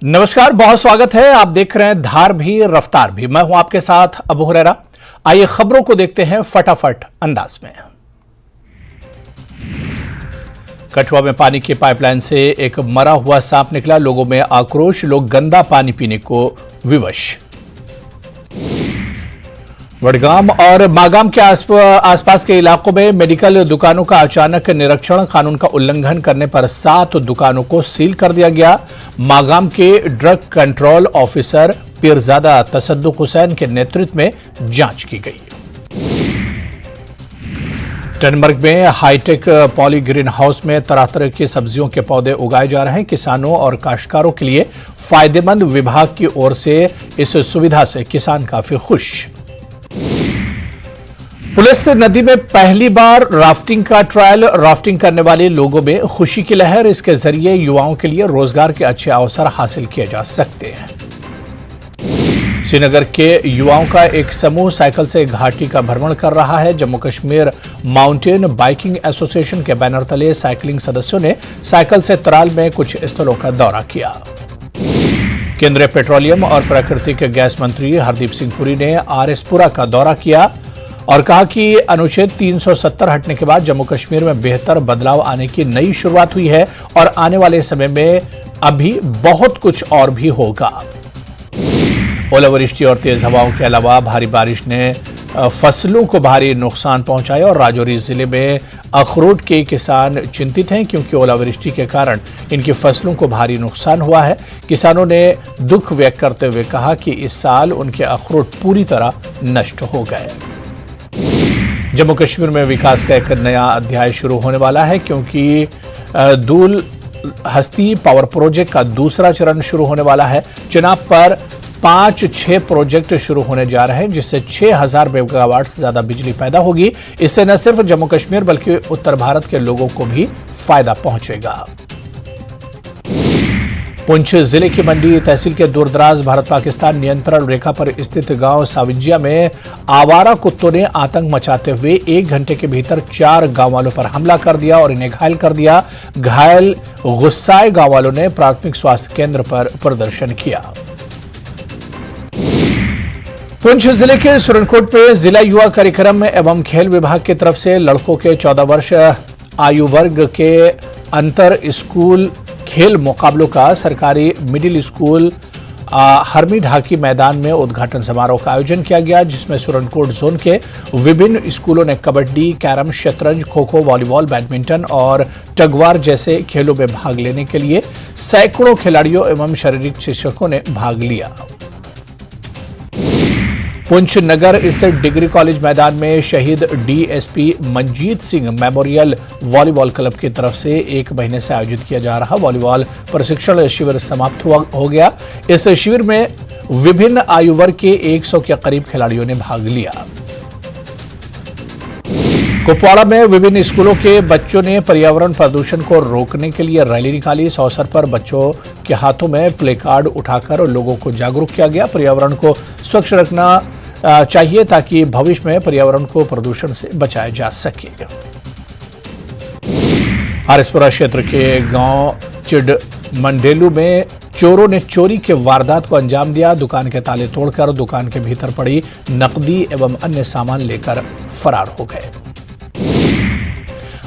नमस्कार, बहुत स्वागत है। आप देख रहे हैं धार भी रफ्तार भी। मैं हूं आपके साथ अबू हुरैरा। आइए खबरों को देखते हैं फटाफट अंदाज में। कठुआ में पानी की पाइपलाइन से एक मरा हुआ सांप निकला, लोगों में आक्रोश, लोग गंदा पानी पीने को विवश। वडगाम और मागाम के आसपास के इलाकों में मेडिकल दुकानों का अचानक निरीक्षण, कानून का उल्लंघन करने पर 7 दुकानों को सील कर दिया गया। मागाम के drug control officer Pirzada Tasadduq Hussain के नेतृत्व में जांच की गई। टनमर्ग में हाईटेक पॉली ग्रीन हाउस में तरह तरह की सब्जियों के पौधे उगाए जा रहे हैं। किसानों और काश्तकारों के लिए फायदेमंद, विभाग की ओर से इस सुविधा से किसान काफी खुश। पुलिस ने नदी में पहली बार राफ्टिंग का ट्रायल, राफ्टिंग करने वाले लोगों में खुशी की लहर। इसके जरिए युवाओं के लिए रोजगार के अच्छे अवसर हासिल किए जा सकते हैं। श्रीनगर के युवाओं का एक समूह साइकिल से घाटी का भ्रमण कर रहा है। Jammu Kashmir mountain biking association के बैनर तले साइकिलिंग सदस्यों ने साइकिल से तराल में कुछ स्थलों का दौरा किया। केंद्रीय पेट्रोलियम और प्राकृतिक गैस मंत्री हरदीप सिंह पुरी ने आरएसपुरा का दौरा किया और कहा कि अनुच्छेद 370 हटने के बाद जम्मू कश्मीर में बेहतर बदलाव आने की नई शुरुआत हुई है और आने वाले समय में अभी बहुत कुछ और भी होगा। ओलावृष्टि और तेज हवाओं के अलावा भारी बारिश ने फसलों को भारी नुकसान पहुंचाया और राजौरी जिले में अखरोट के किसान चिंतित हैं क्योंकि ओलावृष्टि के कारण इनकी फसलों को भारी नुकसान हुआ है। किसानों ने दुख व्यक्त करते हुए कहा कि इस साल उनके अखरोट पूरी तरह नष्ट हो गए। जम्मू कश्मीर में विकास का एक नया अध्याय शुरू होने वाला है क्योंकि दूल हस्ती पावर प्रोजेक्ट का दूसरा चरण शुरू होने वाला है। चुनाव पर 5-6 प्रोजेक्ट शुरू होने जा रहे हैं जिससे 6000 मेगावाट से ज्यादा बिजली पैदा होगी। इससे न सिर्फ जम्मू कश्मीर बल्कि उत्तर भारत के लोगों को भी फायदा पहुंचेगा। पुंछ जिले की मंडी तहसील के दूरदराज भारत पाकिस्तान नियंत्रण रेखा पर स्थित गांव साविजिया में आवारा कुत्तों ने आतंक मचाते हुए 1 घंटे के भीतर 4 गांव वालों पर हमला कर दिया और इन्हें घायल कर दिया। घायल गुस्साए गांव वालों ने प्राथमिक स्वास्थ्य केंद्र पर प्रदर्शन किया। पुंछ जिले के सुरनकोट में जिला युवा कार्यक्रम एवं खेल विभाग की तरफ से लड़कों के 14 वर्ष आयु वर्ग के अंतर स्कूल खेल मुकाबलों का सरकारी मिडिल स्कूल हरमी ढाकी मैदान में उद्घाटन समारोह का आयोजन किया गया जिसमें सुरनकोट जोन के विभिन्न स्कूलों ने कबड्डी, कैरम, शतरंज, खो खो, वॉलीबॉल, बैडमिंटन और टगवार जैसे खेलों में भाग लेने के लिए सैकड़ों खिलाड़ियों एवं शारीरिक शिक्षकों ने भाग लिया। पुंछ नगर स्थित डिग्री कॉलेज मैदान में शहीद DSP Manjeet Singh memorial volleyball club की तरफ से 1 महीने से आयोजित किया जा रहा वॉलीबॉल प्रशिक्षण शिविर समाप्त हो गया। इस शिविर में विभिन्न आयु वर्ग के 100 के करीब खिलाड़ियों ने भाग लिया। कुपवाड़ा में विभिन्न स्कूलों के बच्चों ने पर्यावरण प्रदूषण को रोकने के लिए रैली निकाली। इस अवसर पर बच्चों के हाथों में प्ले कार्ड उठाकर लोगों को जागरूक किया गया। पर्यावरण को स्वच्छ रखना चाहिए ताकि भविष्य में पर्यावरण को प्रदूषण से बचाया जा सके। आरएसपुरा क्षेत्र के गांव चिड मंडेलू में चोरों ने चोरी के वारदात को अंजाम दिया। दुकान के ताले तोड़कर दुकान के भीतर पड़ी नकदी एवं अन्य सामान लेकर फरार हो गए।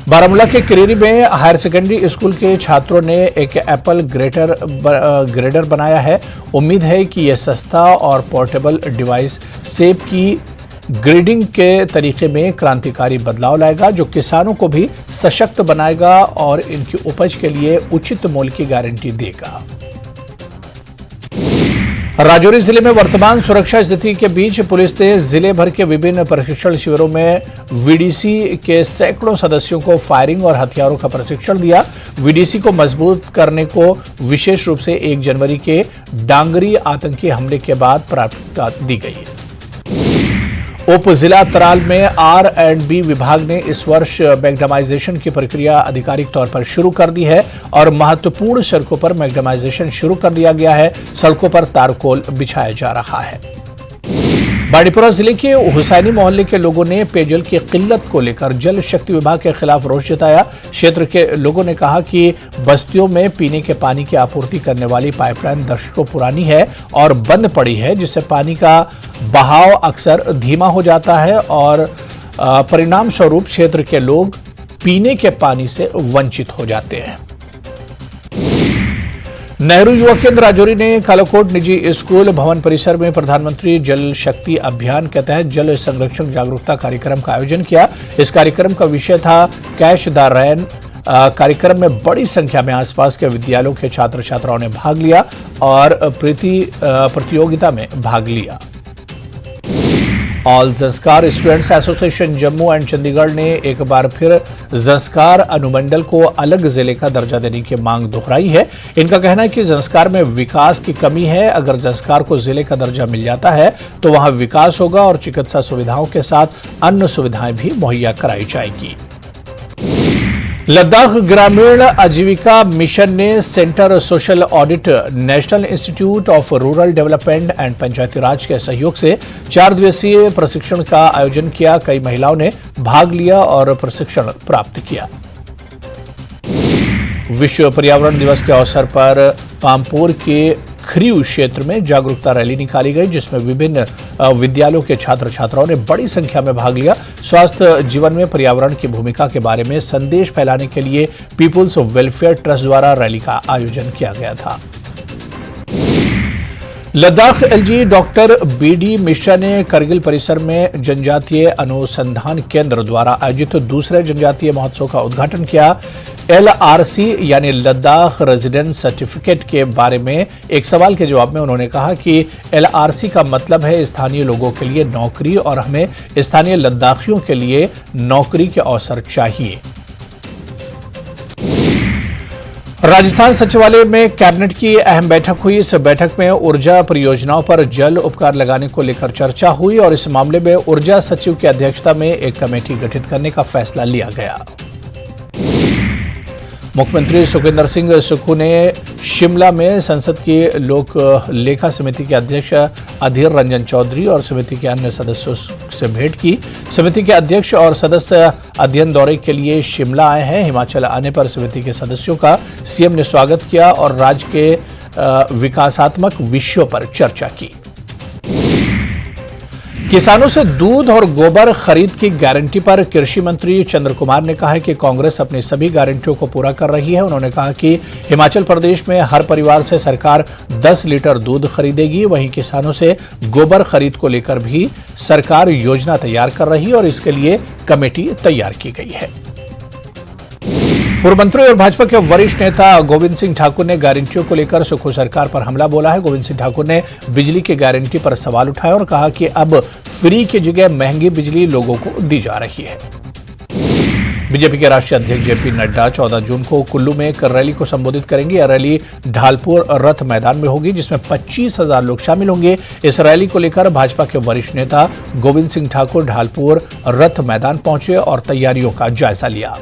बारामूला के किरेरी में हायर सेकेंडरी स्कूल के छात्रों ने एक एप्पल ग्रेडर बनाया है। उम्मीद है कि यह सस्ता और पोर्टेबल डिवाइस सेब की ग्रेडिंग के तरीके में क्रांतिकारी बदलाव लाएगा जो किसानों को भी सशक्त बनाएगा और इनकी उपज के लिए उचित मूल्य की गारंटी देगा। राजौरी जिले में वर्तमान सुरक्षा स्थिति के बीच पुलिस ने जिले भर के विभिन्न प्रशिक्षण शिविरों में वीडीसी के सैकड़ों सदस्यों को फायरिंग और हथियारों का प्रशिक्षण दिया। वीडीसी को मजबूत करने को विशेष रूप से 1 जनवरी के डांगरी आतंकी हमले के बाद प्राथमिकता दी गई है। उप जिला तराल में R&B विभाग ने इस वर्ष मैग्नेटाइजेशन की प्रक्रिया आधिकारिक तौर पर शुरू कर दी है और महत्वपूर्ण सड़कों पर मैग्नेटाइजेशन शुरू कर दिया गया है। सड़कों पर तारकोल बिछाया जा रहा है। बांडीपुरा जिले के हुसैनी मोहल्ले के लोगों ने पेयजल की किल्लत को लेकर जल शक्ति विभाग के खिलाफ रोष जताया। क्षेत्र के लोगों ने कहा कि बस्तियों में पीने के पानी की आपूर्ति करने वाली पाइपलाइन दशकों पुरानी है और बंद पड़ी है, जिससे पानी का बहाव अक्सर धीमा हो जाता है और परिणाम स्वरूप क्षेत्र के लोग पीने के पानी से वंचित हो जाते हैं। नेहरू युवा केंद्र राजौरी ने कालाकोट निजी स्कूल भवन परिसर में प्रधानमंत्री जल शक्ति अभियान के तहत जल संरक्षण जागरूकता कार्यक्रम का आयोजन किया। इस कार्यक्रम का विषय था कैच द रेन। कार्यक्रम में बड़ी संख्या में आसपास के विद्यालयों के छात्र छात्राओं ने भाग लिया और प्रतियोगिता में भाग लिया। All Zanskar students association Jammu and Chandigarh ने एक बार फिर ज़ंस्कार अनुमंडल को अलग जिले का दर्जा देने की मांग दोहराई है। इनका कहना है कि ज़ंस्कार में विकास की कमी है। अगर ज़ंस्कार को जिले का दर्जा मिल जाता है तो वहां विकास होगा और चिकित्सा सुविधाओं के साथ अन्य सुविधाएं भी मुहैया कराई जाएगी। लद्दाख ग्रामीण आजीविका मिशन ने centre social audit, national institute of rural development and Panchayati Raj के सहयोग से 4 दिवसीय प्रशिक्षण का आयोजन किया। कई महिलाओं ने भाग लिया और प्रशिक्षण प्राप्त किया। विश्व पर्यावरण दिवस के अवसर पर पामपोर के खरीव क्षेत्र में जागरूकता रैली निकाली गई, जिसमें विभिन्न विद्यालयों के छात्र छात्राओं ने बड़ी संख्या में भाग लिया। स्वास्थ्य जीवन में पर्यावरण की भूमिका के बारे में संदेश फैलाने के लिए पीपुल्स वेलफेयर ट्रस्ट द्वारा रैली का आयोजन किया गया था। Ladakh LG doctor BD Mishra ने करगिल परिसर में जनजातीय अनुसंधान केंद्र द्वारा आयोजित दूसरे जनजातीय महोत्सव का उद्घाटन किया। LRC यानी लद्दाख रेजिडेंट सर्टिफिकेट के बारे में एक सवाल के जवाब में उन्होंने कहा कि LRC का मतलब है स्थानीय लोगों के लिए नौकरी और हमें स्थानीय लद्दाखियों के लिए नौकरी के अवसर चाहिए। राजस्थान सचिवालय में कैबिनेट की अहम बैठक हुई। इस बैठक में ऊर्जा परियोजनाओं पर जल उपकार लगाने को लेकर चर्चा हुई और इस मामले में ऊर्जा सचिव की अध्यक्षता में एक कमेटी गठित करने का फैसला लिया गया। मुख्यमंत्री सुखविंदर सिंह सुक्खू ने शिमला में संसद की लोक लेखा समिति के अध्यक्ष अधीर रंजन चौधरी और समिति के अन्य सदस्यों से भेंट की। समिति के अध्यक्ष और सदस्य अध्ययन दौरे के लिए शिमला आए हैं। हिमाचल आने पर समिति के सदस्यों का सीएम ने स्वागत किया और राज्य के विकासात्मक विषयों पर चर्चा की। किसानों से दूध और गोबर खरीद की गारंटी पर कृषि मंत्री चंद्र कुमार ने कहा है कि कांग्रेस अपनी सभी गारंटियों को पूरा कर रही है। उन्होंने कहा कि हिमाचल प्रदेश में हर परिवार से सरकार 10 लीटर दूध खरीदेगी। वहीं किसानों से गोबर खरीद को लेकर भी सरकार योजना तैयार कर रही है और इसके लिए कमेटी तैयार की गई है। पूर्व मंत्री और भाजपा के वरिष्ठ नेता गोविंद सिंह ठाकुर ने गारंटियों को लेकर सुक्खू सरकार पर हमला बोला है। गोविंद सिंह ठाकुर ने बिजली की गारंटी पर सवाल उठाया और कहा कि अब फ्री की जगह महंगी बिजली लोगों को दी जा रही है। बीजेपी के राष्ट्रीय अध्यक्ष जेपी नड्डा 14 जून को कुल्लू में एक रैली को संबोधित करेंगे। यह रैली ढालपुर रथ मैदान में होगी, जिसमें 25,000 लोग शामिल होंगे। इस रैली को लेकर भाजपा के वरिष्ठ नेता गोविंद सिंह ठाकुर ढालपुर रथ मैदान पहुंचे और तैयारियों का जायजा लिया।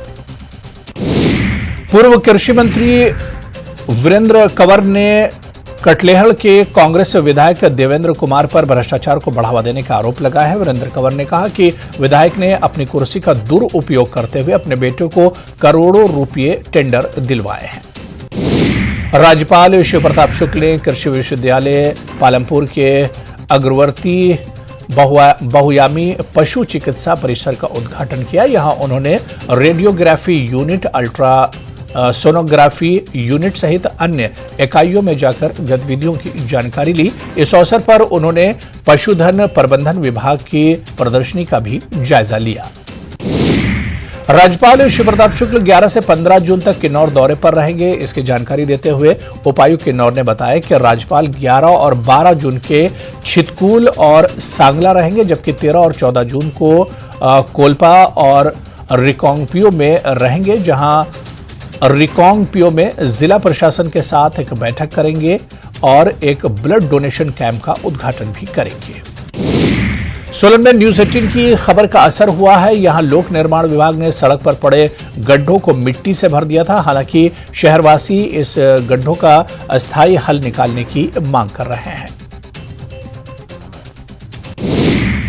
पूर्व कृषि मंत्री वीरेंद्र कंवर ने कटलेहड़ के कांग्रेस विधायक देवेंद्र कुमार पर भ्रष्टाचार को बढ़ावा देने का आरोप लगाया है। वीरेंद्र कंवर ने कहा कि विधायक ने अपनी कुर्सी का दुरुपयोग करते हुए अपने बेटे को करोड़ों रुपये टेंडर दिलवाए हैं। राज्यपाल शिव प्रताप शुक्ल ने कृषि विश्वविद्यालय पालमपुर के अग्रवर्ती बहुयामी पशु चिकित्सा परिसर का उद्घाटन किया। यहां उन्होंने radiography unit, ultra sonography unit सहित अन्य इकाइयों में जाकर गतिविधियों की जानकारी ली। इस अवसर पर उन्होंने पशुधन प्रबंधन विभाग की प्रदर्शनी का भी जायजा लिया। राज्यपाल शिव प्रताप शुक्ल 11 से 15 जून तक किन्नौर दौरे पर रहेंगे। इसकी जानकारी देते हुए उपायुक्त किन्नौर ने बताया कि राज्यपाल 11 और 12 जून के छितकुल और सांगला रहेंगे, जबकि 13 और 14 जून को कोलपा और रिकांगपियो में रहेंगे, जहां रिकांगपियो में जिला प्रशासन के साथ एक बैठक करेंगे और एक ब्लड डोनेशन कैंप का उद्घाटन भी करेंगे। सोलन में न्यूज 18 की खबर का असर हुआ है। यहां लोक निर्माण विभाग ने सड़क पर पड़े गड्ढों को मिट्टी से भर दिया था। हालांकि शहरवासी इस गड्ढों का अस्थायी हल निकालने की मांग कर रहे हैं।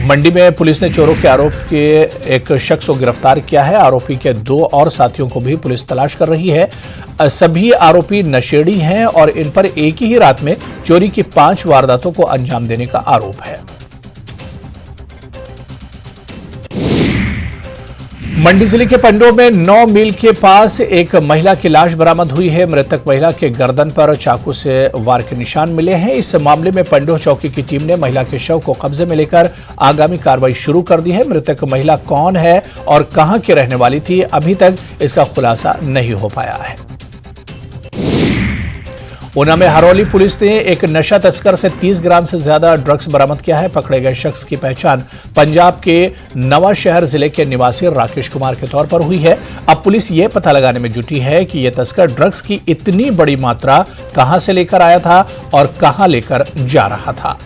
मंडी में पुलिस ने चोरों के आरोप के एक शख्स को गिरफ्तार किया है। आरोपी के 2 और साथियों को भी पुलिस तलाश कर रही है। सभी आरोपी नशेड़ी हैं और इन पर एक ही रात में चोरी की 5 वारदातों को अंजाम देने का आरोप है। मंडी जिले के पंडो में 9 मील के पास एक महिला की लाश बरामद हुई है। मृतक महिला के गर्दन पर चाकू से वार के निशान मिले हैं। इस मामले में पंडो चौकी की टीम ने महिला के शव को कब्जे में लेकर आगामी कार्रवाई शुरू कर दी है। मृतक महिला कौन है और कहां की रहने वाली थी, अभी तक इसका खुलासा नहीं हो पाया है। ऊना में हरौली पुलिस ने एक नशा तस्कर से 30 ग्राम से ज्यादा ड्रग्स बरामद किया है। पकड़े गए शख्स की पहचान पंजाब के नवा शहर जिले के निवासी राकेश कुमार के तौर पर हुई है। अब पुलिस ये पता लगाने में जुटी है कि यह तस्कर ड्रग्स की इतनी बड़ी मात्रा कहां से लेकर आया था और कहां लेकर जा रहा था।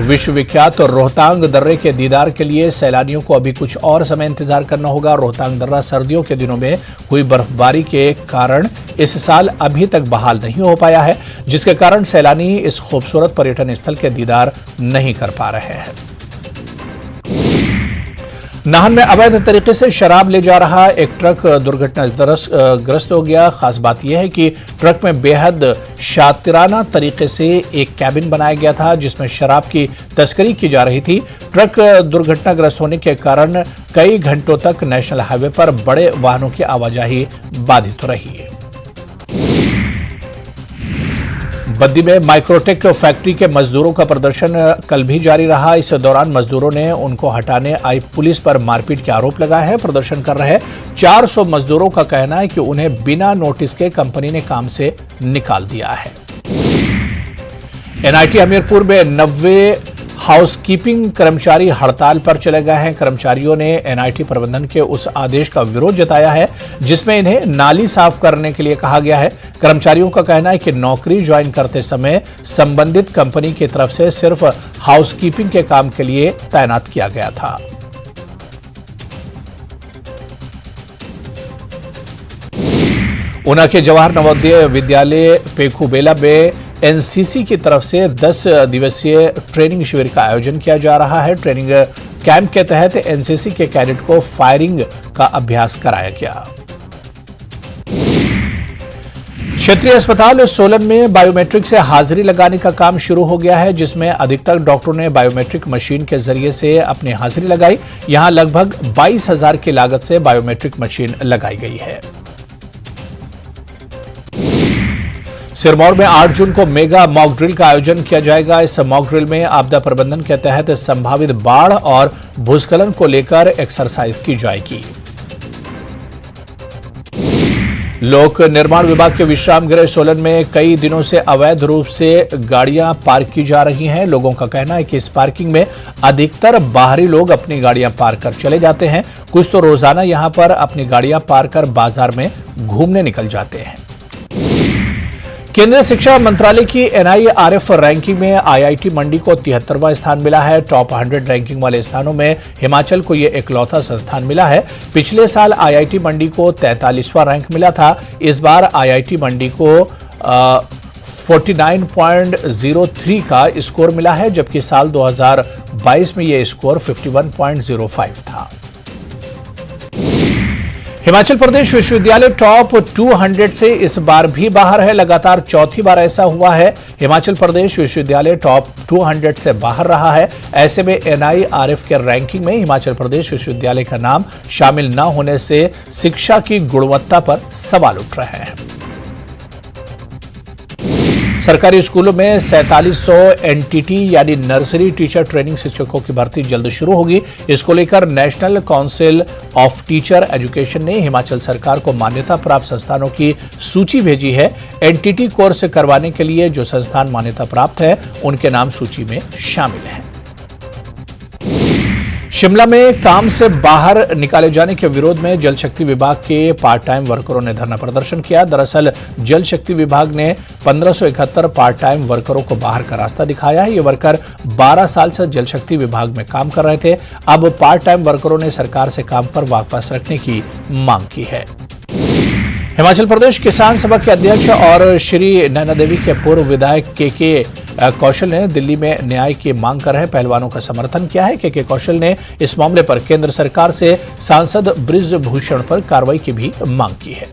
विश्वविख्यात रोहतांग दर्रे के दीदार के लिए सैलानियों को अभी कुछ और समय इंतजार करना होगा। रोहतांग दर्रा सर्दियों के दिनों में हुई बर्फबारी के कारण इस साल अभी तक बहाल नहीं हो पाया है, जिसके कारण सैलानी इस खूबसूरत पर्यटन स्थल के दीदार नहीं कर पा रहे हैं। नाहन में अवैध तरीके से शराब ले जा रहा एक ट्रक दुर्घटनाग्रस्त हो गया। खास बात यह है कि ट्रक में बेहद शातिराना तरीके से एक कैबिन बनाया गया था जिसमें शराब की तस्करी की जा रही थी। ट्रक दुर्घटनाग्रस्त होने के कारण कई घंटों तक नेशनल हाईवे पर बड़े वाहनों की आवाजाही बाधित रही है। बद्दी में माइक्रोटेक फैक्ट्री के मजदूरों का प्रदर्शन कल भी जारी रहा। इस दौरान मजदूरों ने उनको हटाने आई पुलिस पर मारपीट के आरोप लगाए हैं। प्रदर्शन कर रहे 400 मजदूरों का कहना है कि उन्हें बिना नोटिस के कंपनी ने काम से निकाल दिया है। एनआईटी हमीरपुर में 90 हाउसकीपिंग कर्मचारी हड़ताल पर चले गए हैं। कर्मचारियों ने एनआईटी प्रबंधन के उस आदेश का विरोध जताया है जिसमें इन्हें नाली साफ करने के लिए कहा गया है। कर्मचारियों का कहना है कि नौकरी ज्वाइन करते समय संबंधित कंपनी की तरफ से सिर्फ हाउसकीपिंग के काम के लिए तैनात किया गया था। ऊना के जवाहर नवोदय विद्यालय पेखूबेला में एनसीसी की तरफ से 10 दिवसीय ट्रेनिंग शिविर का आयोजन किया जा रहा है। ट्रेनिंग कैंप के तहत एनसीसी के कैडेट को फायरिंग का अभ्यास कराया गया। क्षेत्रीय अस्पताल सोलन में बायोमेट्रिक से हाजिरी लगाने का काम शुरू हो गया है, जिसमें अधिकतर डॉक्टरों ने बायोमेट्रिक मशीन के जरिए से अपनी हाजिरी लगाई। यहां लगभग 22,000 की लागत से बायोमेट्रिक मशीन लगाई गई है। सिरमौर में 8 जून को मेगा मॉक ड्रिल का आयोजन किया जाएगा। इस मॉक ड्रिल में आपदा प्रबंधन के तहत संभावित बाढ़ और भूस्खलन को लेकर एक्सरसाइज की जाएगी। लोक निर्माण विभाग के विश्राम गृह सोलन में कई दिनों से अवैध रूप से गाड़ियां पार्क की जा रही हैं। लोगों का कहना है कि इस पार्किंग में अधिकतर बाहरी लोग अपनी गाड़ियां पार्क कर चले जाते हैं। कुछ तो रोजाना यहां पर अपनी गाड़ियां पार्क कर बाजार में घूमने निकल जाते हैं। केंद्रीय शिक्षा मंत्रालय की एनआईआरएफ रैंकिंग में आईआईटी मंडी को 73वां स्थान मिला है। टॉप 100 रैंकिंग वाले स्थानों में हिमाचल को यह इकलौता संस्थान मिला है। पिछले साल आईआईटी मंडी को 43वां रैंक मिला था। इस बार आईआईटी मंडी को 49.03 का स्कोर मिला है, जबकि साल 2022 में यह स्कोर 51.05 था। हिमाचल प्रदेश विश्वविद्यालय टॉप 200 से इस बार भी बाहर है। लगातार चौथी बार ऐसा हुआ है। हिमाचल प्रदेश विश्वविद्यालय टॉप 200 से बाहर रहा है। ऐसे में एनआईआरएफ के रैंकिंग में हिमाचल प्रदेश विश्वविद्यालय का नाम शामिल न होने से शिक्षा की गुणवत्ता पर सवाल उठ रहे हैं। सरकारी स्कूलों में 4700 एनटीटी यानी नर्सरी टीचर ट्रेनिंग शिक्षकों की भर्ती जल्द शुरू होगी। इसको लेकर national council of teacher education ने हिमाचल सरकार को मान्यता प्राप्त संस्थानों की सूची भेजी है। एनटीटी कोर्स करवाने के लिए जो संस्थान मान्यता प्राप्त है उनके नाम सूची में शामिल हैं। शिमला में काम से बाहर निकाले जाने के विरोध में जल शक्ति विभाग के पार्ट टाइम वर्करों ने धरना प्रदर्शन किया। दरअसल जल शक्ति विभाग ने 1571 पार्ट टाइम वर्करों को बाहर का रास्ता दिखाया है। ये वर्कर 12 साल से जल शक्ति विभाग में काम कर रहे थे। अब पार्ट टाइम वर्करों ने सरकार से काम पर वापस रखने की मांग की है। हिमाचल प्रदेश किसान सभा के अध्यक्ष और श्री नैना देवी के पूर्व विधायक के कौशल ने दिल्ली में न्याय की मांग कर रहे पहलवानों का समर्थन किया है। के कौशल ने इस मामले पर केंद्र सरकार से सांसद बृजभूषण पर कार्रवाई की भी मांग की है।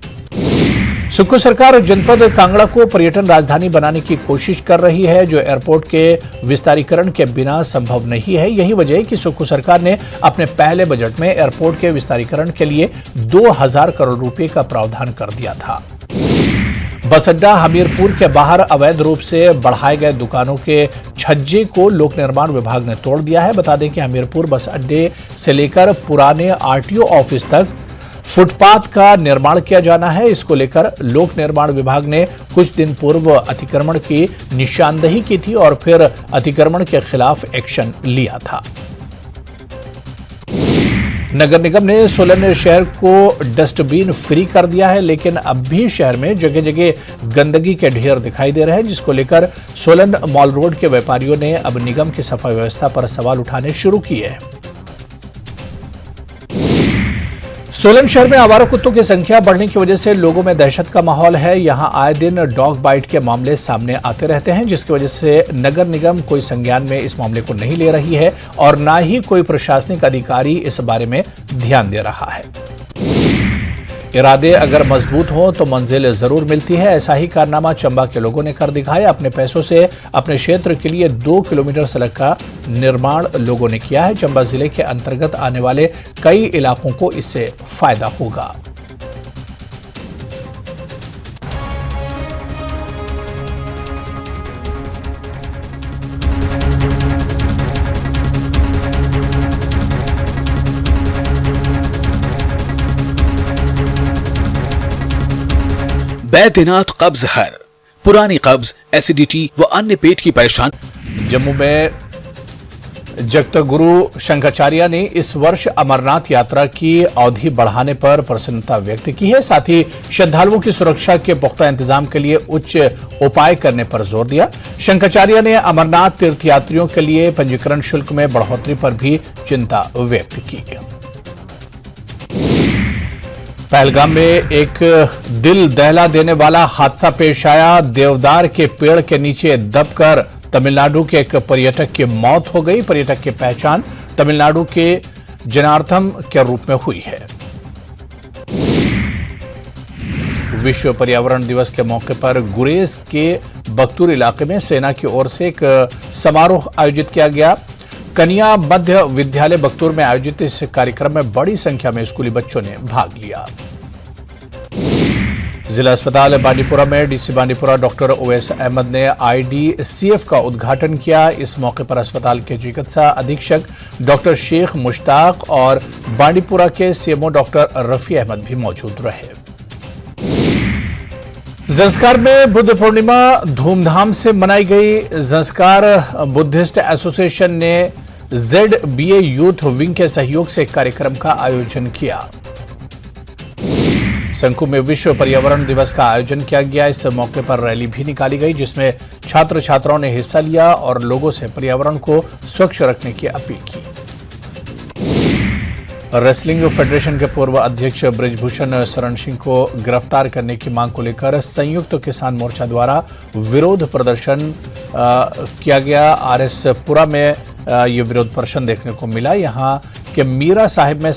सुक्खू सरकार जनपद कांगड़ा को पर्यटन राजधानी बनाने की कोशिश कर रही है, जो एयरपोर्ट के विस्तारीकरण के बिना संभव नहीं है। यही वजह है कि सुक्खू सरकार ने अपने पहले बजट में एयरपोर्ट के विस्तारीकरण के लिए 2000 करोड़ रुपए का प्रावधान कर दिया था। बस अड्डा हमीरपुर के बाहर अवैध रूप से बढ़ाए गए दुकानों के छज्जे को लोक निर्माण विभाग ने तोड़ दिया है। बता दें कि हमीरपुर बस अड्डे से लेकर पुराने आरटीओ ऑफिस तक फुटपाथ का निर्माण किया जाना है। इसको लेकर लोक निर्माण विभाग ने कुछ दिन पूर्व अतिक्रमण की निशानदेही की थी और फिर अतिक्रमण के खिलाफ एक्शन लिया था। नगर निगम ने सोलन शहर को डस्टबिन फ्री कर दिया है, लेकिन अब भी शहर में जगह जगह गंदगी के ढेर दिखाई दे रहे हैं, जिसको लेकर सोलन मॉल रोड के व्यापारियों ने अब निगम की सफाई व्यवस्था पर सवाल उठाने शुरू किए हैं। सोलन शहर में आवारा कुत्तों की संख्या बढ़ने की वजह से लोगों में दहशत का माहौल है। यहां आए दिन डॉग बाइट के मामले सामने आते रहते हैं, जिसकी वजह से नगर निगम कोई संज्ञान में इस मामले को नहीं ले रही है और न ही कोई प्रशासनिक अधिकारी इस बारे में ध्यान दे रहा है। इरादे अगर मजबूत हों तो मंजिल जरूर मिलती है। ऐसा ही कारनामा चंबा के लोगों ने कर दिखाया। अपने पैसों से अपने क्षेत्र के लिए 2 किलोमीटर सड़क का निर्माण लोगों ने किया है। चंबा जिले के अंतर्गत आने वाले कई इलाकों को इससे फायदा होगा। बैद्यनाथ कब्ज हर, पुरानी कब्ज, एसिडिटी व अन्य पेट की परेशानी। जम्मू में जगत गुरु शंकराचार्य ने इस वर्ष अमरनाथ यात्रा की अवधि बढ़ाने पर प्रसन्नता व्यक्त की है। साथ ही श्रद्धालुओं की सुरक्षा के पुख्ता इंतजाम के लिए उच्च उपाय करने पर जोर दिया। शंकराचार्य ने अमरनाथ तीर्थयात्रियों के लिए पंजीकरण शुल्क में बढ़ोतरी पर भी चिंता व्यक्त की। पहलगाम में एक दिल दहला देने वाला हादसा पेश आया। देवदार के पेड़ के नीचे दबकर तमिलनाडु के एक पर्यटक की मौत हो गई। पर्यटक की पहचान तमिलनाडु के जनार्थम के रूप में हुई है। विश्व पर्यावरण दिवस के मौके पर गुरेज के बख्तूर इलाके में सेना की ओर से एक समारोह आयोजित किया गया। कन्या मध्य विद्यालय बख्तूर में आयोजित इस कार्यक्रम में बड़ी संख्या में स्कूली बच्चों ने भाग लिया। जिला अस्पताल बांडीपुरा में डीसी बांडीपुरा डॉक्टर ओवैस अहमद ने IDCF का उद्घाटन किया। इस मौके पर अस्पताल के चिकित्सा अधीक्षक डॉक्टर शेख मुश्ताक और बांडीपुरा के CMO डॉक्टर रफी अहमद भी मौजूद रहे। ज़ंस्कार में बुद्ध पूर्णिमा धूमधाम से मनाई गई। ज़ंस्कार बुद्धिस्ट एसोसिएशन ने ZBA यूथ विंग के सहयोग से कार्यक्रम का आयोजन किया। शंकु में विश्व पर्यावरण दिवस का आयोजन किया गया। इस मौके पर रैली भी निकाली गई, जिसमें छात्र छात्राओं ने हिस्सा लिया और लोगों से पर्यावरण को स्वच्छ रखने की अपील की। रेसलिंग फेडरेशन के पूर्व अध्यक्ष बृजभूषण शरण सिंह को गिरफ्तार करने की मांग को लेकर संयुक्त किसान मोर्चा द्वारा विरोध प्रदर्शन किया गया। RS पुरा में ये विरोध प्रदर्शन देखने को मिला। यहां के मीरा साहिब में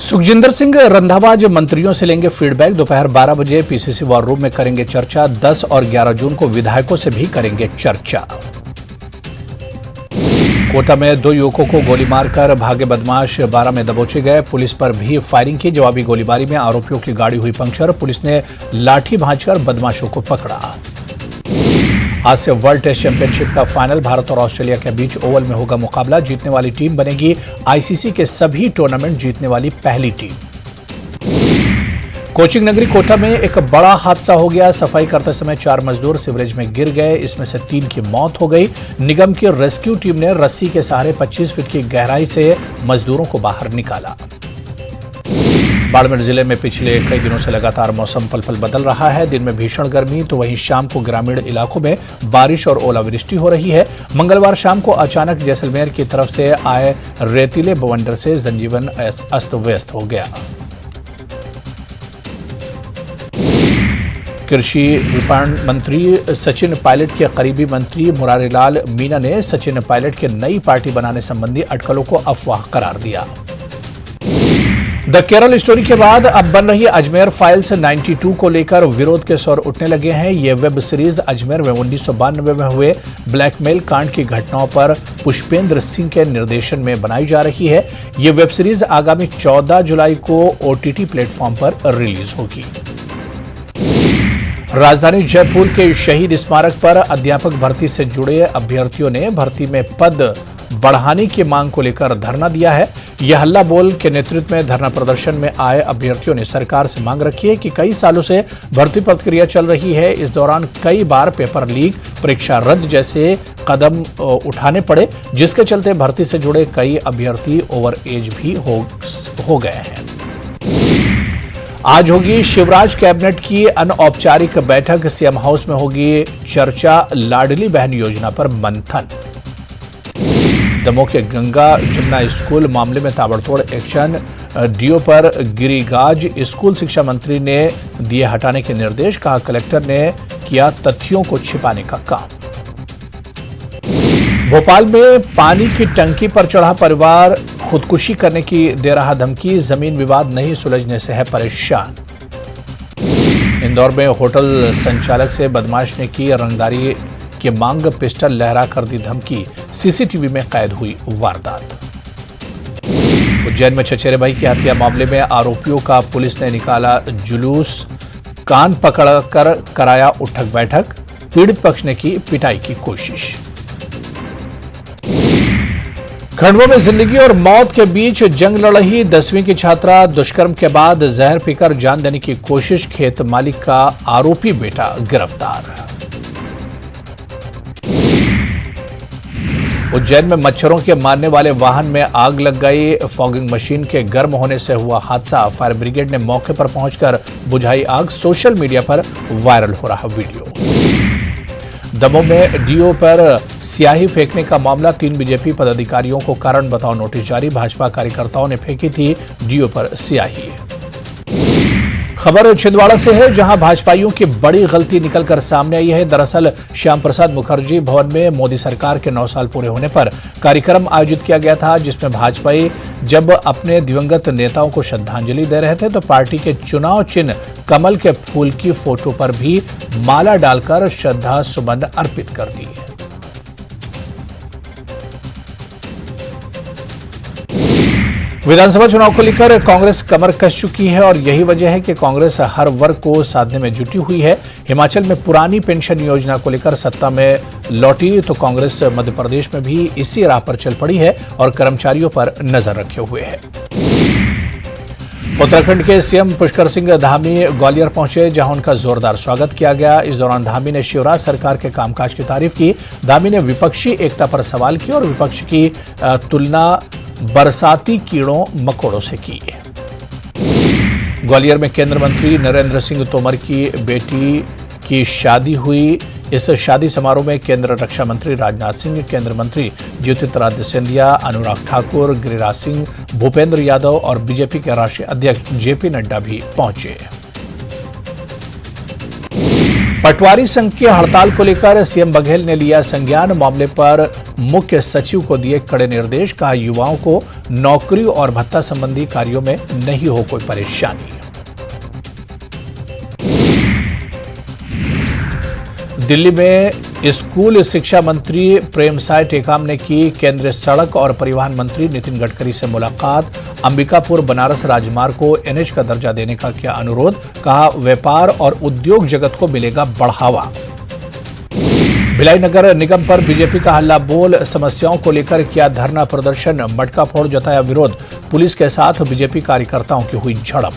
सुखजिंदर सिंह रंधावा मंत्रियों से लेंगे फीडबैक। दोपहर 12 बजे PCC वॉर रूम में करेंगे चर्चा। 10 और 11 जून को विधायकों से भी करेंगे चर्चा। कोटा में 2 युवकों को गोली मारकर भागे बदमाश 12 में दबोचे गए। पुलिस पर भी फायरिंग की। जवाबी गोलीबारी में आरोपियों की गाड़ी हुई पंक्चर। पुलिस ने लाठी भांजकर बदमाशों को पकड़ा। आज से वर्ल्ड टेस्ट चैंपियनशिप का फाइनल भारत और ऑस्ट्रेलिया के बीच ओवल में होगा मुकाबला। जीतने वाली टीम बनेगी ICC के सभी टूर्नामेंट जीतने वाली पहली टीम। कोचिंग नगरी कोटा में एक बड़ा हादसा हो गया। सफाई करते समय 4 मजदूर सीवरेज में गिर गए। इसमें से 3 की मौत हो गई। निगम की रेस्क्यू टीम ने रस्सी के सहारे 25 फीट की गहराई से मजदूरों को बाहर निकाला। बाड़मेर जिले में पिछले कई दिनों से लगातार मौसम पल पल बदल रहा है। दिन में भीषण गर्मी तो वहीं शाम को ग्रामीण इलाकों में बारिश और ओलावृष्टि हो रही है। मंगलवार शाम को अचानक जैसलमेर की तरफ से आए रेतीले बवंडर से जनजीवन अस्त व्यस्त हो गया। कृषि विपणन मंत्री सचिन पायलट के करीबी मंत्री मुरारीलाल मीणा ने सचिन पायलट के नई पार्टी बनाने संबंधी अटकलों को अफवाह करार दिया। द केरल स्टोरी के बाद अब बन रही अजमेर फाइल्स 92 को लेकर विरोध के स्वर उठने लगे हैं। ये वेब सीरीज अजमेर में 1992 में हुए ब्लैकमेल कांड की घटनाओं पर पुष्पेंद्र सिंह के निर्देशन में बनाई जा रही है। ये वेब सीरीज आगामी 14 जुलाई को OTT प्लेटफॉर्म पर रिलीज होगी। राजधानी जयपुर के शहीद स्मारक पर अध्यापक भर्ती से जुड़े अभ्यर्थियों ने भर्ती में पद बढ़ाने की मांग को लेकर धरना दिया है। यह हल्ला बोल के नेतृत्व में धरना प्रदर्शन में आए अभ्यर्थियों ने सरकार से मांग रखी है कि कई सालों से भर्ती प्रक्रिया चल रही है। इस दौरान कई बार पेपर लीक, परीक्षा रद्द जैसे कदम उठाने पड़े, जिसके चलते भर्ती से जुड़े कई अभ्यर्थी ओवर एज भी हो गए हैं। आज होगी शिवराज कैबिनेट की अनौपचारिक बैठक। सीएम हाउस में होगी चर्चा, लाडली बहन योजना पर मंथन। दमोह के गंगा जमुना स्कूल मामले में ताबड़तोड़ एक्शन, डीओ पर गिरी गाज। स्कूल शिक्षा मंत्री ने दिए हटाने के निर्देश, कहा कलेक्टर ने किया तथ्यों को छिपाने का काम। भोपाल में पानी की टंकी पर चढ़ा परिवार खुदकुशी करने की दे रहा धमकी, जमीन विवाद नहीं सुलझने से है परेशान। इंदौर में होटल संचालक से बदमाश ने की रंगदारी की मांग, पिस्टल लहरा कर दी धमकी, सीसीटीवी में कैद हुई वारदात। उज्जैन में चचेरे भाई की हत्या मामले में आरोपियों का पुलिस ने निकाला जुलूस, कान पकड़कर कराया उठक बैठक, पीड़ित पक्ष ने की पिटाई की कोशिश। खंडवा में जिंदगी और मौत के बीच जंग लड़ रही 10वीं की छात्रा, दुष्कर्म के बाद जहर पीकर जान देने की कोशिश, खेत मालिक का आरोपी बेटा गिरफ्तार। उज्जैन में मच्छरों के मारने वाले वाहन में आग लग गई, फॉगिंग मशीन के गर्म होने से हुआ हादसा। फायर ब्रिगेड ने मौके पर पहुंचकर बुझाई आग, सोशल मीडिया पर वायरल हो रहा वीडियो। दमोह में डीओ पर स्याही फेंकने का मामला, 3 बीजेपी पदाधिकारियों को कारण बताओ नोटिस जारी। भाजपा कार्यकर्ताओं ने फेंकी थी डीओ पर स्याही। खबर छिंदवाड़ा से है, जहां भाजपाइयों की बड़ी गलती निकलकर सामने आई है। दरअसल श्याम प्रसाद मुखर्जी भवन में मोदी सरकार के 9 साल पूरे होने पर कार्यक्रम आयोजित किया गया था, जिसमें भाजपाई जब अपने दिवंगत नेताओं को श्रद्धांजलि दे रहे थे तो पार्टी के चुनाव चिन्ह कमल के फूल की फोटो पर भी माला डालकर श्रद्धा सुमन अर्पित कर दी। विधानसभा चुनाव को लेकर कांग्रेस कमर कस चुकी है और यही वजह है कि कांग्रेस हर वर्ग को साधने में जुटी हुई है। हिमाचल में पुरानी पेंशन योजना को लेकर सत्ता में लौटी तो कांग्रेस मध्य प्रदेश में भी इसी राह पर चल पड़ी है और कर्मचारियों पर नजर रखे हुए है। उत्तराखंड के सीएम पुष्कर सिंह धामी ग्वालियर पहुंचे, जहां उनका जोरदार स्वागत किया गया। इस दौरान धामी ने शिवराज सरकार के कामकाज की तारीफ की। धामी ने विपक्षी एकता पर सवाल किया और विपक्ष की तुलना बरसाती कीड़ों मकोड़ों से की। ग्वालियर में केंद्र मंत्री नरेंद्र सिंह तोमर की बेटी की शादी हुई। इस शादी समारोह में केंद्र रक्षा मंत्री राजनाथ सिंह, केंद्र मंत्री ज्योतिरादित्य सिंधिया, अनुराग ठाकुर, गिरिराज सिंह, भूपेंद्र यादव और बीजेपी के राष्ट्रीय अध्यक्ष जेपी नड्डा भी पहुंचे। पटवारी संघ की हड़ताल को लेकर सीएम बघेल ने लिया संज्ञान। मामले पर मुख्य सचिव को दिए कड़े निर्देश, कहा युवाओं को नौकरी और भत्ता संबंधी कार्यों में नहीं हो कोई परेशानी। दिल्ली में स्कूल शिक्षा मंत्री प्रेमसाय टेकाम ने की केंद्रीय सड़क और परिवहन मंत्री नितिन गडकरी से मुलाकात। अंबिकापुर बनारस राजमार्ग को एनएच का दर्जा देने का किया अनुरोध, कहा व्यापार और उद्योग जगत को मिलेगा बढ़ावा। भिलाई नगर निगम पर बीजेपी का हल्ला बोल, समस्याओं को लेकर किया धरना प्रदर्शन, मटका फोड़ जताया विरोध। पुलिस के साथ बीजेपी कार्यकर्ताओं की हुई झड़प।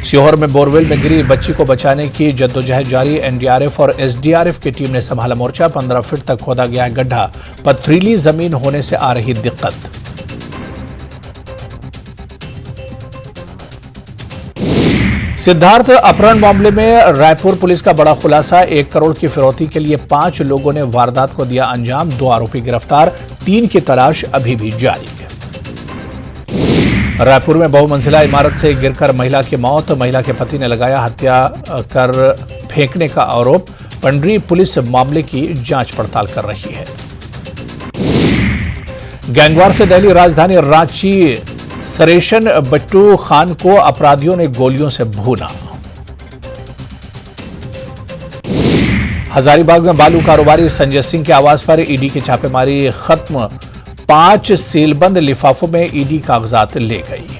सीहोर में बोरवेल में गिरी बच्ची को बचाने की जद्दोजहद जारी। एनडीआरएफ और एसडीआरएफ की टीम ने संभाला मोर्चा। 15 फीट तक खोदा गया है गड्ढा, पथरीली जमीन होने से आ रही दिक्कत। सिद्धार्थ अपहरण मामले में रायपुर पुलिस का बड़ा खुलासा। 1 करोड़ की फिरौती के लिए 5 लोगों ने वारदात को दिया अंजाम। 2 आरोपी गिरफ्तार, 3 की तलाश अभी भी जारी है। रायपुर में बहुमंजिला इमारत से गिरकर महिला की मौत, महिला के पति ने लगाया हत्या कर फेंकने का आरोप। पंडरी पुलिस मामले की जांच पड़ताल कर रही है। गैंगवार से दिल्ली राजधानी रांची सरेशन बट्टू खान को अपराधियों ने गोलियों से भूना। हजारीबाग में बालू कारोबारी संजय सिंह के आवास पर ईडी की छापेमारी खत्म। 5 सीलबंद लिफाफों में ईडी कागजात ले गई।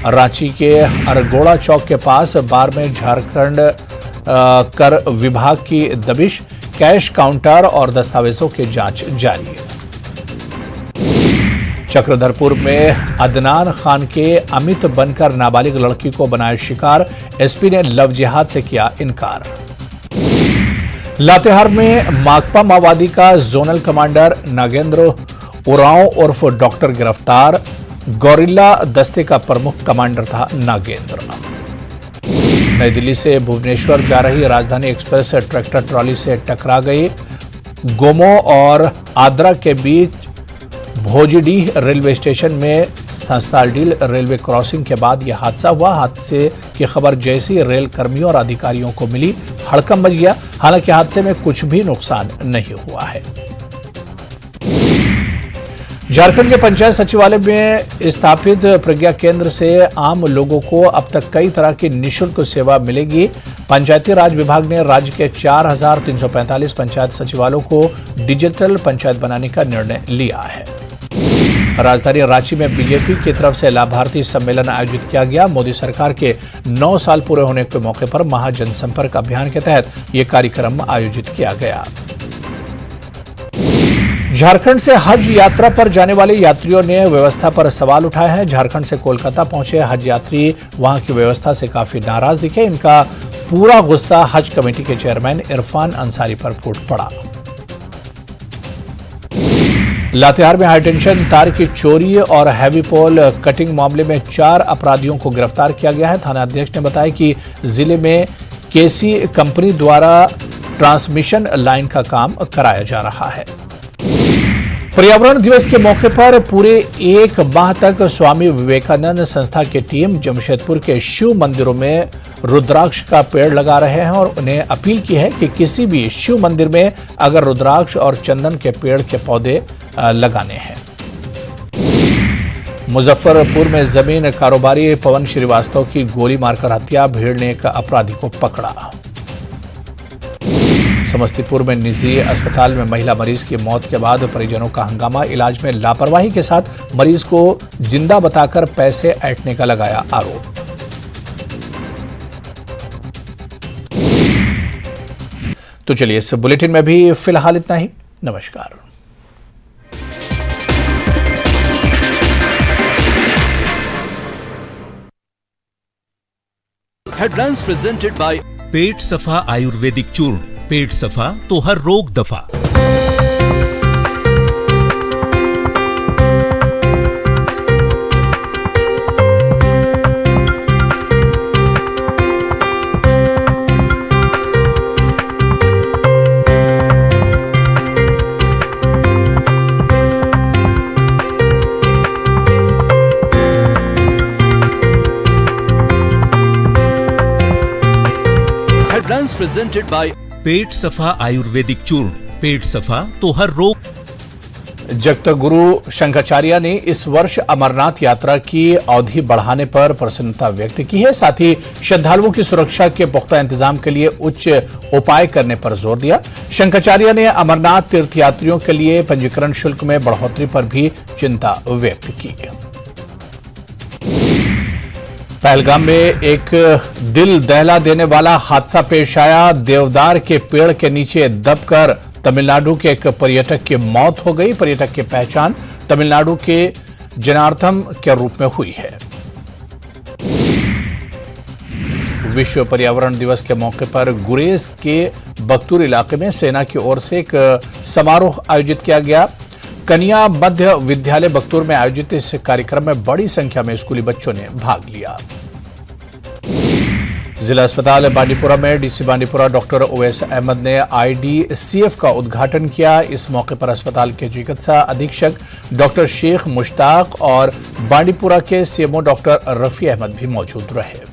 रांची के अरगोड़ा चौक के पास बार में झारखंड कर विभाग की दबिश, कैश काउंटर और दस्तावेजों की जांच जारी है। चक्रधरपुर में अदनान खान के अमित बनकर नाबालिग लड़की को बनाया शिकार, एसपी ने लव जिहाद से किया इनकार। लातेहार में माकपा माओवादी का जोनल कमांडर नागेंद्र उरांव उर्फ डॉक्टर गिरफ्तार। गोरिल्ला दस्ते का प्रमुख कमांडर था नागेंद्र। नई दिल्ली से भुवनेश्वर जा रही राजधानी एक्सप्रेस ट्रैक्टर ट्रॉली से टकरा गई। गोमो और आद्रा के बीच भोजडीह रेलवे स्टेशन में संस्थालडील रेलवे क्रॉसिंग के बाद यह हादसा हुआ। हादसे की खबर जैसी रेल कर्मियों और अधिकारियों को मिली, हड़कंप मच गया। हालांकि हादसे में कुछ भी नुकसान नहीं हुआ है। झारखंड के पंचायत सचिवालय में स्थापित प्रज्ञा केंद्र से आम लोगों को अब तक कई तरह की निःशुल्क सेवा मिलेगी। पंचायती राज विभाग ने राज्य के 4,345 पंचायत सचिवालयों को डिजिटल पंचायत बनाने का निर्णय लिया है। राजधानी रांची में बीजेपी की तरफ से लाभार्थी सम्मेलन आयोजित किया गया। मोदी सरकार के 9 साल पूरे होने के मौके पर महाजनसंपर्क अभियान के तहत यह कार्यक्रम आयोजित किया गया। झारखंड से हज यात्रा पर जाने वाले यात्रियों ने व्यवस्था पर सवाल उठाए हैं। झारखंड से कोलकाता पहुंचे हज यात्री वहां की व्यवस्था से काफी नाराज दिखे। इनका पूरा गुस्सा हज कमेटी के चेयरमैन इरफान अंसारी पर फूट पड़ा। लातेहार में हाईटेंशन तार की चोरी और हैवी पोल कटिंग मामले में 4 अपराधियों को गिरफ्तार किया गया है। थानाध्यक्ष ने बताया कि जिले में केसी कंपनी द्वारा ट्रांसमिशन लाइन का काम कराया जा रहा है। पर्यावरण दिवस के मौके पर पूरे 1 माह तक स्वामी विवेकानंद संस्था की टीम जमशेदपुर के शिव मंदिरों में रुद्राक्ष का पेड़ लगा रहे हैं और उन्हें अपील की है कि किसी भी शिव मंदिर में अगर रुद्राक्ष और चंदन के पेड़ के पौधे लगाने हैं। मुजफ्फरपुर में जमीन कारोबारी पवन श्रीवास्तव की गोली मारकर हत्या, भीड़ ने एक अपराधी को पकड़ा। समस्तीपुर में निजी अस्पताल में महिला मरीज की मौत के बाद परिजनों का हंगामा, इलाज में लापरवाही के साथ मरीज को जिंदा बताकर पैसे ऐंठने का लगाया आरोप। तो चलिए इस बुलेटिन में भी फिलहाल इतना ही। नमस्कार। Headlines presented by पेट सफा आयुर्वेदिक चूर्ण। पेट सफा तो हर रोग दफा। Headlines presented by पेट सफा आयुर्वेदिक चूर्ण। पेट सफा तो हर रोग। जगत गुरु शंकराचार्य ने इस वर्ष अमरनाथ यात्रा की अवधि बढ़ाने पर प्रसन्नता व्यक्त की है। साथ ही श्रद्धालुओं की सुरक्षा के पुख्ता इंतजाम के लिए उच्च उपाय करने पर जोर दिया। शंकराचार्य ने अमरनाथ तीर्थयात्रियों के लिए पंजीकरण शुल्क में बढ़ोतरी पर भी चिंता व्यक्त की। पहलगाम में एक दिल दहला देने वाला हादसा पेश आया। देवदार के पेड़ के नीचे दबकर तमिलनाडु के एक पर्यटक की मौत हो गई। पर्यटक की पहचान तमिलनाडु के जनार्थम के रूप में हुई है। विश्व पर्यावरण दिवस के मौके पर गुरेज के बख्तूर इलाके में सेना की ओर से एक समारोह आयोजित किया गया। कन्या मध्य विद्यालय बख्तूर में आयोजित इस कार्यक्रम में बड़ी संख्या में स्कूली बच्चों ने भाग लिया। जिला अस्पताल बांडीपुरा में डीसी बांडीपुरा डॉक्टर ओवैस अहमद ने IDCF का उद्घाटन किया। इस मौके पर अस्पताल के चिकित्सा अधीक्षक डॉक्टर शेख मुश्ताक और बांडीपुरा के CMO डॉक्टर रफी अहमद भी मौजूद रहे।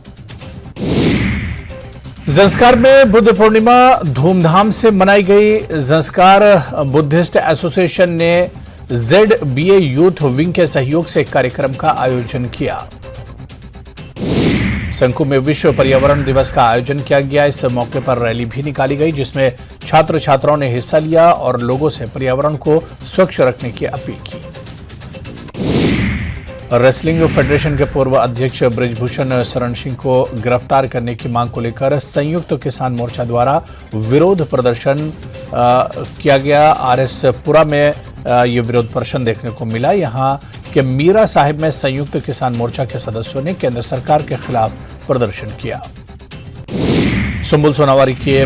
ज़ंस्कार में बुद्ध पूर्णिमा धूमधाम से मनाई गई। ज़ंस्कार बुद्धिस्ट एसोसिएशन ने ZBA यूथ विंग के सहयोग से एक कार्यक्रम का आयोजन किया। संकु में विश्व पर्यावरण दिवस का आयोजन किया गया। इस मौके पर रैली भी निकाली गई जिसमें छात्र छात्राओं ने हिस्सा लिया और लोगों से पर्यावरण को स्वच्छ रखने की अपील की। रेसलिंग फेडरेशन के पूर्व अध्यक्ष ब्रिजभूषण शरण सिंह को गिरफ्तार करने की मांग को लेकर संयुक्त किसान मोर्चा द्वारा विरोध प्रदर्शन किया गया। RS पुरा में ये विरोध प्रदर्शन देखने को मिला। यहाँ के मीरा साहिब में संयुक्त किसान मोर्चा के सदस्यों ने केंद्र सरकार के खिलाफ प्रदर्शन किया। सुंबुल सोनावारी के